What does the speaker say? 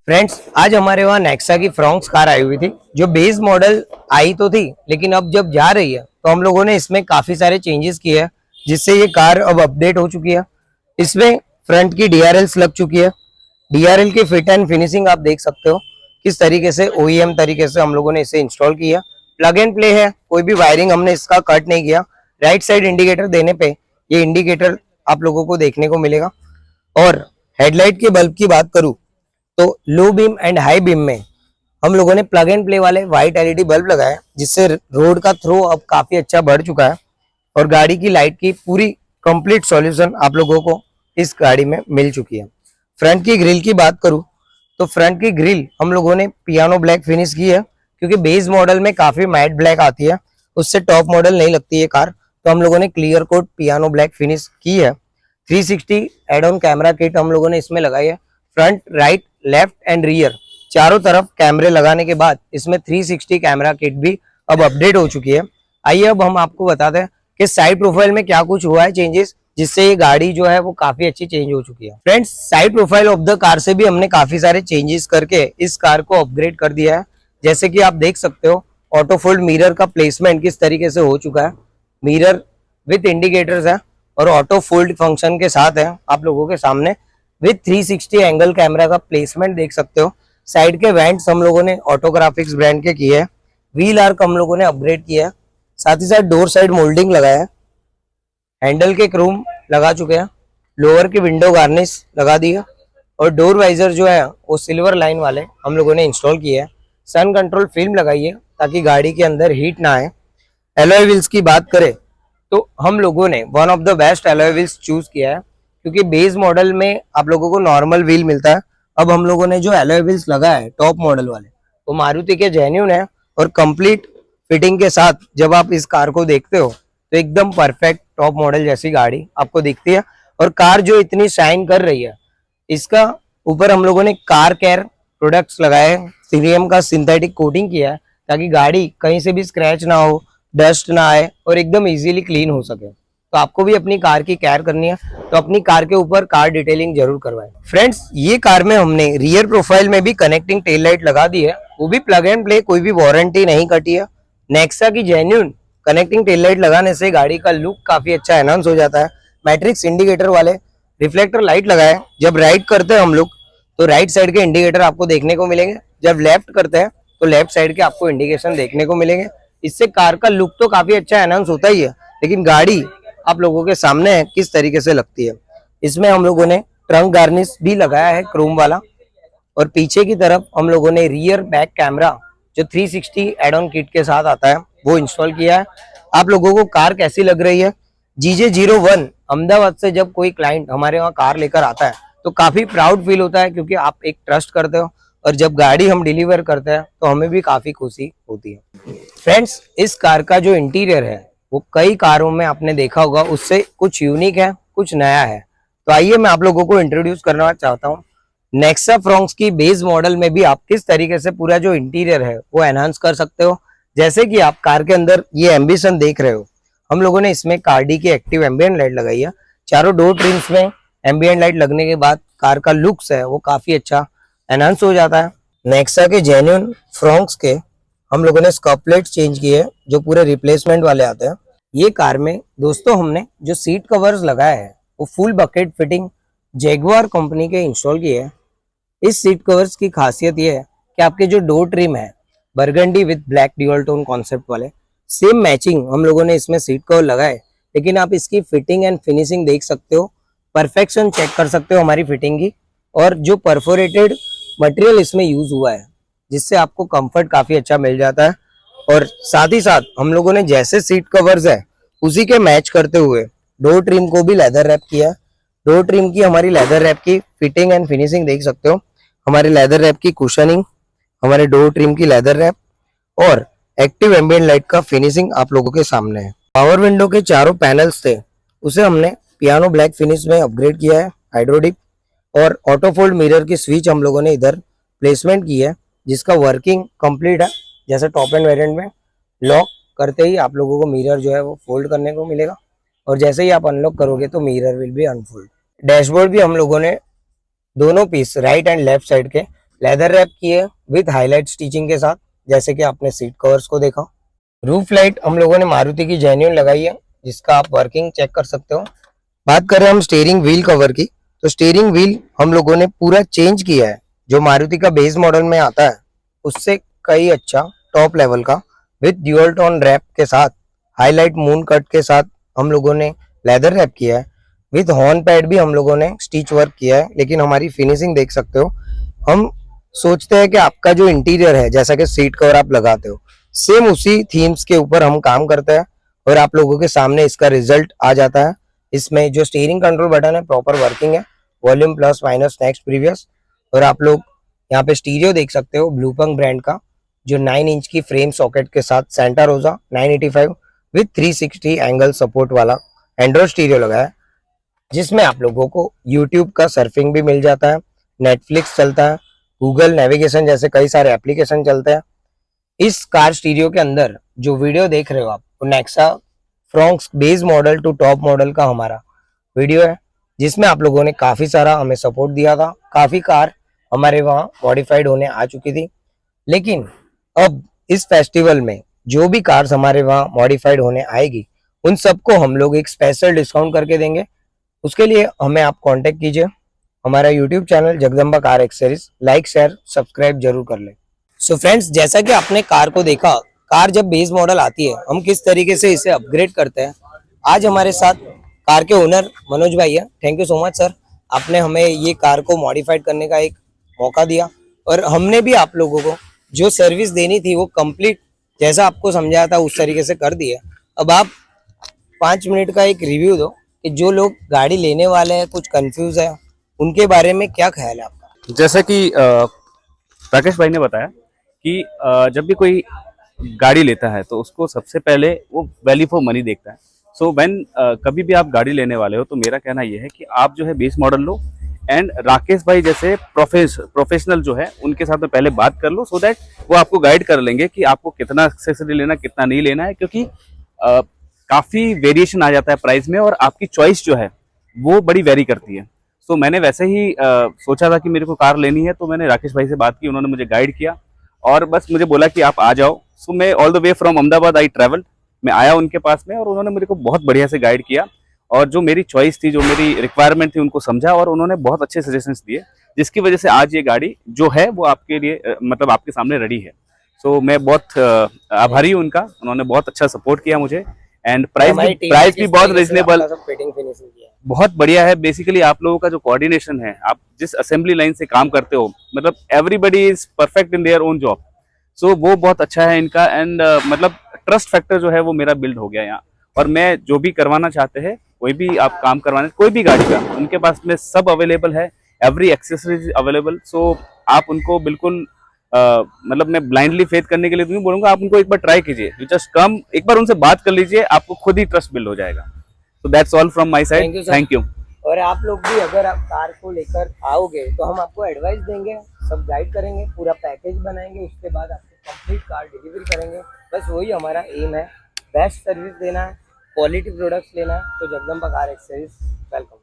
Friends, आज हमारे वहाँ नेक्सा की फ्रॉन्क्स कार आई हुई थी। जो बेस मॉडल आई तो थी, लेकिन अब जब जा रही है तो हम लोगों ने इसमें काफी सारे चेंजेस किए हैं, जिससे ये कार अब अपडेट हो चुकी है। इसमें फ्रंट की डीआरएल्स लग चुकी है। डीआरएल की फिट एंड फिनिशिंग आप देख सकते हो किस तरीके से ओईएम तरीके से हम लोगों ने इसे इंस्टॉल किया। प्लग एंड प्ले है, कोई भी वायरिंग हमने इसका कट नहीं किया। राइट साइड इंडिकेटर देने पे ये इंडिकेटर आप लोगों को देखने को मिलेगा। और हेडलाइट के बल्ब की बात करूं तो low beam and high beam में हम लोगों ने प्लग एंड प्ले वाले व्हाइट एलईडी बल्ब लगाए, जिससे रोड का थ्रो अब काफी अच्छा बढ़ चुका है और गाड़ी की लाइट की पूरी कंप्लीट सॉल्यूशन आप लोगों को इस गाड़ी में मिल चुकी है। फ्रंट की ग्रिल की बात करूं तो फ्रंट की ग्रिल हम लोगों ने पियानो ब्लैक फिनिश की है, क्योंकि बेस मॉडल में काफी मैट ब्लैक आती है, उससे टॉप मॉडल नहीं लगती है कार, तो हम लोगों ने clear coat piano black finish की है। 360 एड ऑन कैमरा किट हम लोगों ने इसमें लगाई है। Front, right, left and rear चारों तरफ कैमरे लगाने के बाद इसमें 360 कैमरा किट भी अब अपडेट हो चुकी है। आइए अब हम आपको बताते हैं कि साइड प्रोफाइल में क्या कुछ हुआ है चेंजेस, जिससे ये गाड़ी जो है वो काफी अच्छी चेंज हो चुकी है। Friends, side profile of the car से भी हमने काफी सारे चेंजेस करके इस कार को अपग्रेड कर दिया है। जैसे कि आप देख सकते हो, ऑटो फोल्ड मिरर का प्लेसमेंट किस तरीके से हो चुका है। मिरर विथ इंडिकेटर्स है और ऑटो फोल्ड फंक्शन के साथ है आप लोगों के सामने। विथ 360 एंगल कैमरा का प्लेसमेंट देख सकते हो। साइड के वेंट्स हम लोगों ने ऑटोग्राफिक्स ब्रांड के किए हैं। व्हील आर्क हम लोगों ने अपग्रेड किया है। साथ ही साथ डोर साइड मोल्डिंग लगाया है। हैंडल के क्रोम लगा चुके हैं। लोअर की विंडो गार्निश लगा दी है और डोर वाइजर जो है वो सिल्वर लाइन वाले हम लोगों ने इंस्टॉल किए हैं। सन कंट्रोल फिल्म लगाई है ताकि गाड़ी के अंदर हीट ना आए। एलॉय व्हील्स की बात करें तो हम लोगों ने one of the best alloy wheels choose किया है, क्योंकि बेस मॉडल में आप लोगों को नॉर्मल व्हील मिलता है। अब हम लोगों ने जो एलॉय व्हील्स लगाया है टॉप मॉडल वाले, वो मारुति के जेन्युइन है और कंप्लीट फिटिंग के साथ जब आप इस कार को देखते हो तो एकदम परफेक्ट टॉप मॉडल जैसी गाड़ी आपको दिखती है। और कार जो इतनी शाइन कर रही है, इसका ऊपर हम लोगों ने कार केयर प्रोडक्ट्स लगाए हैं। सीरीएम का सिंथेटिक कोटिंग किया है ताकि गाड़ी कहीं से भी स्क्रैच ना हो, डस्ट ना आए और एकदम इजीली क्लीन हो सके। तो आपको भी अपनी कार की केयर करनी है तो अपनी कार के ऊपर कार डिटेलिंग जरूर करवाएं। फ्रेंड्स, ये कार में हमने रियर प्रोफाइल में भी कनेक्टिंग टेल लाइट लगा दी है, वो भी प्लग एंड प्ले, कोई भी वारंटी नहीं कटी है। नेक्सा की जेन्युइन कनेक्टिंग टेल लाइट लगाने से गाड़ी का लुक काफी अच्छा एनहांस हो जाता है। मैट्रिक्स इंडिकेटर वाले रिफ्लेक्टर लाइट लगाए। जब राइट करते हैं हम लोग तो राइट साइड के इंडिकेटर आपको देखने को मिलेंगे, जब लेफ्ट करते हैं तो लेफ्ट साइड के आपको इंडिकेशन देखने को मिलेंगे। इससे कार का लुक तो काफी अच्छा एनहांस होता ही है, लेकिन गाड़ी आप लोगों के सामने है किस तरीके से लगती है। इसमें हम लोगों ने ट्रंक गार्निश भी लगाया है क्रोम वाला। और पीछे की तरफ हम लोगों ने रियर बैक कैमरा जो 360 एड ऑन किट के साथ आता है वो इंस्टॉल किया है। आप लोगों को कार कैसी लग रही है? GJ01 अहमदाबाद से जब कोई क्लाइंट हमारे वहाँ कार लेकर आता है तो काफी प्राउड फील होता है, क्योंकि आप एक ट्रस्ट करते हो और जब गाड़ी हम डिलीवर करते हैं तो हमें भी काफी खुशी होती है। फ्रेंड्स, इस कार का जो इंटीरियर है वो कई कारों में आपने देखा होगा, उससे कुछ यूनिक है, कुछ नया है। तो आइए मैं आप लोगों को इंट्रोड्यूस करना चाहता हूँ। नेक्सा फ्रॉन्क्स की बेस मॉडल में भी आप किस तरीके से पूरा जो इंटीरियर है वो एनहांस कर सकते हो। जैसे कि आप कार के अंदर ये एम्बिशन देख रहे हो, हम लोगों ने इसमें कार्डी की एक्टिव एम्बिएंट लाइट लगाई है। चारों डोर ट्रिम्स में एम्बिएंट लाइट लगने के बाद कार का लुक्स है वो काफी अच्छा एनहांस हो जाता है। नेक्सा के जेन्युइन फ्रॉन्क्स के हम लोगों ने स्कॉप प्लेट चेंज किए, जो पूरे रिप्लेसमेंट वाले आते हैं। ये कार में दोस्तों हमने जो सीट कवर्स लगाए हैं वो full bucket fitting Jaguar company के इंस्टॉल किए हैं। इस सीट कवर्स की खासियत ये है कि आपके जो डोर ट्रिम है burgundy with black dual tone concept वाले, सेम मैचिंग हम लोगों ने इसमें सीट कवर लगाए, लेकिन आप इसकी फिटिंग एंड फिनिशिंग देख सकते हो, परफेक्शन चेक कर सकते हो हमारी फिटिंग की। और जो परफोरेटेड मटेरियल इसमें यूज हुआ है, जिससे आपको कंफर्ट काफी अच्छा मिल जाता है। और साथ ही साथ हम लोगों ने जैसे सीट कवर्स है उसी के मैच करते हुए डोर ट्रिम को भी लेदर रैप किया। डोर ट्रिम की हमारी लेदर रैप की फिटिंग एंड फिनिशिंग देख सकते हो, हमारे लेदर रैप की कुशनिंग, हमारे डोर ट्रिम की लेदर रैप और एक्टिव एम्बिएंट लाइट का फिनिशिंग आप लोगों के सामने है। पावर विंडो के चारों पैनल्स थे उसे हमने पियानो ब्लैक फिनिश में अपग्रेड किया है, हाइड्रोडिप। और ऑटो फोल्ड मिरर की स्विच हम लोगों ने इधर प्लेसमेंट की है, जिसका वर्किंग कंप्लीट है। जैसे टॉप एंड वेरिएंट में लॉक करते ही आप लोगों को मिरर जो है वो फोल्ड करने को मिलेगा, और जैसे ही आप अनलॉक करोगे तो mirror will be unfold. Dashboard भी हम लोगों ने दोनों piece right and left side के लेदर रैप की है विथ हाईलाइट स्टिचिंग के साथ, जैसे कि आपने सीट कवर्स को देखा। रूफ लाइट हम लोगों ने मारुति की जेन्युइन लगाई है, जिसका आप वर्किंग चेक कर सकते हो। बात करें हम स्टीयरिंग व्हील कवर की, तो स्टीयरिंग व्हील हम लोगों ने पूरा चेंज किया है। जो मारुति का बेस मॉडल में आता है उससे कई अच्छा टॉप लेवल का, विद ड्यूअल टोन रैप के साथ, हाईलाइट मून कट के साथ हम लोगों ने लेदर रैप किया है। विद हॉर्न पैड भी हम लोगों ने स्टिच वर्क किया है, लेकिन हमारी फिनिशिंग देख सकते हो। हम सोचते हैं कि आपका जो इंटीरियर है, जैसा कि सीट कवर आप लगाते हो, सेम उसी थीम्स के ऊपर हम काम करते हैं और आप लोगों के सामने इसका रिजल्ट आ जाता है। इसमें जो स्टीयरिंग कंट्रोल बटन है प्रॉपर वर्किंग है, volume plus minus next previous. और आप लोग यहाँ पे स्टीरियो देख सकते हो ब्लूपंक ब्रांड का, जो 9 इंच की फ्रेम सॉकेट के साथ सेंटा रोजा 985 विद 360 एंगल सपोर्ट वाला एंड्रॉइड स्टीरियो लगा है, जिसमें आप लोगों को यूट्यूब का सर्फिंग भी मिल जाता है, नेटफ्लिक्स चलता है, गूगल नेविगेशन जैसे कई सारे एप्लीकेशन चलते हैं। इस कार स्टीरियो के अंदर जो वीडियो देख रहे हो आप, वो Nexa Fronx base model to top model का हमारा वीडियो है, जिसमें आप लोगों ने काफी सारा हमें सपोर्ट दिया था। काफी कार हमारे वहाँ मॉडिफाइड होने आ चुकी थी, लेकिन अब इस फेस्टिवल में जो भी कार्स हमारे वहाँ मॉडिफाइड होने आएगी, उन सबको हम लोग एक स्पेशल डिस्काउंट करके देंगे। उसके लिए हमें आप कांटेक्ट कीजिए। हमारा YouTube channel Jagdamba car accessories like share subscribe जरूर कर लें। सो फ्रेंड्स, जैसा कि आपने कार को देखा, कार जब बेस मॉडल आती है हम किस तरीके से इसे अपग्रेड करते हैं। आज हमारे साथ कार के ओनर मनोज भाई है। Thank you so much sir, आपने हमें ये कार को मॉडिफाइड करने का एक मौका दिया, और हमने भी आप लोगों को जो सर्विस देनी थी वो कंप्लीट जैसा आपको समझाया था उस तरीके से कर दिया। अब आप 5 मिनट का एक रिव्यू दो कि जो लोग गाड़ी लेने वाले हैं, कुछ कंफ्यूज है, उनके बारे में क्या ख्याल है आपका। जैसा कि राकेश भाई ने बताया कि जब भी कोई गाड़ी लेता है तो उसको सबसे पहले वो वैल्यू फॉर मनी देखता है। सो व्हेन कभी भी आप गाड़ी लेने वाले हो तो मेरा कहना ये है कि आप जो है base model low, and Rakesh भाई जैसे प्रोफेशनल जो है उनके साथ में पहले बात कर लो, सो दैट वो आपको गाइड कर लेंगे कि आपको कितना एक्सेसरी लेना, कितना नहीं लेना है, क्योंकि काफ़ी वेरिएशन आ जाता है प्राइस में और आपकी चॉइस जो है वो बड़ी वेरी करती है। सो मैंने वैसे ही सोचा था कि मेरे को कार लेनी है, तो मैंने राकेश भाई से बात की, उन्होंने मुझे गाइड किया और बस मुझे बोला कि आप आ जाओ। सो मैं all the way from Ahmedabad I travelled, मैं आया उनके पास में और उन्होंने मेरे को बहुत बढ़िया से गाइड किया और जो मेरी चॉइस थी, जो मेरी रिक्वायरमेंट थी, उनको समझा और उन्होंने बहुत अच्छे सजेशंस दिए, जिसकी वजह से आज ये गाड़ी जो है वो आपके लिए मतलब आपके सामने रेडी है। सो मैं बहुत आभारी हूँ उनका, उन्होंने बहुत अच्छा सपोर्ट किया मुझे, एंड प्राइस भी बहुत रिजनेबल, बहुत बढ़िया है। बेसिकली आप लोगों का जो कोऑर्डिनेशन है, आप जिस असेंबली लाइन से काम करते हो, मतलब everybody is perfect in their own job, so वो बहुत अच्छा है इनका। एंड मतलब ट्रस्ट फैक्टर जो है वो मेरा बिल्ड हो गया यहाँ, और मैं जो भी करवाना चाहते हैं, कोई भी आप काम करवाने, कोई भी गाड़ी का, उनके पास में सब अवेलेबल है, एवरी एक्सेसरीज अवेलेबल। सो आप उनको बिल्कुल मतलब मैं ब्लाइंडली फेथ करने के लिए नहीं बोलूंगा, आप उनको एक बार ट्राई कीजिए, यू जस्ट कम, एक बार उनसे बात कर लीजिए, आपको खुद ही ट्रस्ट बिल्ड हो जाएगा। So that's all from my side. Thank you. और आप लोग भी अगर आप कार को लेकर आओगे तो हम आपको एडवाइस देंगे, सब गाइड करेंगे, पूरा पैकेज बनाएंगे, उसके बाद आपको कंप्लीट कार डिलीवरी करेंगे। बस वही हमारा एम है, बेस्ट सर्विस देना है, क्वालिटी प्रोडक्ट्स लेना है, तो जगदम्बा कार एक्सेसरीज वेलकम।